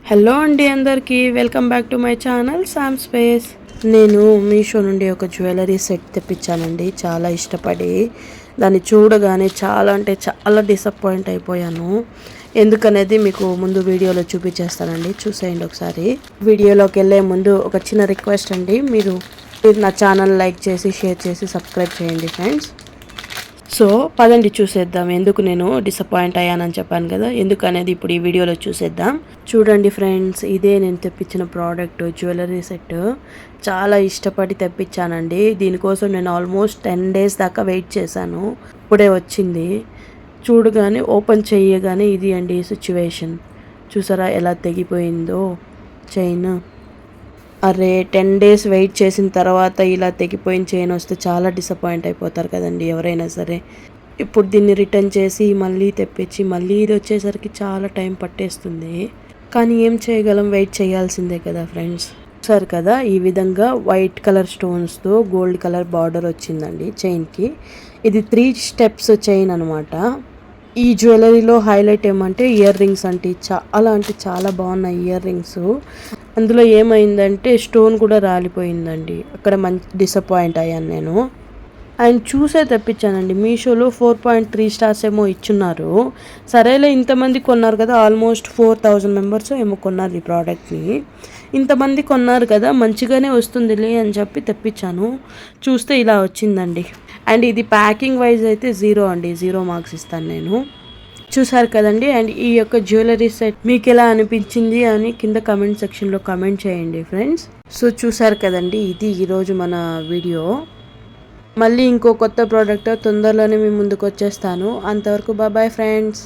Hello అండి, అందరికీ welcome back to my channel Sam space. నేను మీషో నుండి ఒక జ్యువెలరీ సెట్ తెప్పించానండి. చాలా ఇష్టపడి దాన్ని చూడగానే చాలా అంటే చాలా డిసప్పాయింట్ అయిపోయాను. ఎందుకనేది మీకు ముందు వీడియోలో చూపించేస్తానండి, చూసేయండి ఒకసారి. వీడియోలోకి వెళ్ళే ముందు ఒక చిన్న రిక్వెస్ట్ అండి, మీరు నా ఛానల్ లైక్ చేసి షేర్ చేసి సబ్స్క్రైబ్ చేయండి ఫ్రెండ్స్. సో పదండి చూసేద్దాం, ఎందుకు నేను డిసప్పాయింట్ అయ్యానని చెప్పాను కదా, ఎందుకు అనేది ఇప్పుడు ఈ వీడియోలో చూసేద్దాం. చూడండి ఫ్రెండ్స్, ఇదే నేను తెప్పించిన ప్రోడక్ట్ జ్యువెలరీ సెట్. చాలా ఇష్టపడి తెప్పించానండి. దీనికోసం నేను ఆల్మోస్ట్ 10 days దాకా వెయిట్ చేశాను. ఇప్పుడే వచ్చింది. చూడగానే ఓపెన్ చేయగానే ఇది అండి సిచ్యువేషన్. చూసారా ఎలా తెగిపోయిందో చైన్. అరే 10 days వెయిట్ చేసిన తర్వాత ఇలా తెగిపోయిన చైన్ వస్తే చాలా డిసప్పాయింట్ అయిపోతారు కదండి ఎవరైనా సరే. ఇప్పుడు దీన్ని రిటర్న్ చేసి మళ్ళీ తెప్పించి మళ్ళీ ఇది వచ్చేసరికి చాలా టైం పట్టేస్తుంది. కానీ ఏం చేయగలం, వెయిట్ చేయాల్సిందే కదా ఫ్రెండ్స్. సరే కదా, ఈ విధంగా వైట్ కలర్ స్టోన్స్తో గోల్డ్ కలర్ బార్డర్ వచ్చిందండి చైన్కి. ఇది 3 steps చైన్ అనమాట. ఈ జ్యువెలరీలో హైలైట్ ఏమంటే ఇయర్ రింగ్స్ అంటే చాలా బాగున్నాయి ఇయర్ రింగ్స్. అందులో ఏమైందంటే స్టోన్ కూడా రాలిపోయిందండి. అక్కడ మంచి డిసప్పాయింట్ అయ్యాను నేను. అండ్ చూసే తెప్పించానండి. మీషోలో 4.3 stars ఏమో ఇచ్చున్నారు. సరేలే, ఇంతమంది కొన్నారు కదా, ఆల్మోస్ట్ 4000 members ఏమో కొన్నారు ఈ ప్రోడక్ట్ని. ఇంతమంది కొన్నారు కదా, మంచిగానే వస్తుందిలే అని చెప్పి తెప్పించాను. చూస్తే ఇలా వచ్చిందండి. అండ్ ఇది ప్యాకింగ్ వైజ్ అయితే 0 అండి, 0 మార్క్స్ ఇస్తాను నేను. చూసారు కదండి. అండ్ ఈ యొక్క జ్యువెలరీ సెట్ మీకు ఎలా అనిపించింది అని కింద కమెంట్ సెక్షన్లో కమెంట్ చేయండి ఫ్రెండ్స్. సో చూసారు కదండి, ఇది ఈరోజు మన వీడియో. మళ్ళీ ఇంకో కొత్త ప్రోడక్ట్ తొందరలోనే మీ ముందుకు వచ్చేస్తాను. అంతవరకు బాయ్ ఫ్రెండ్స్.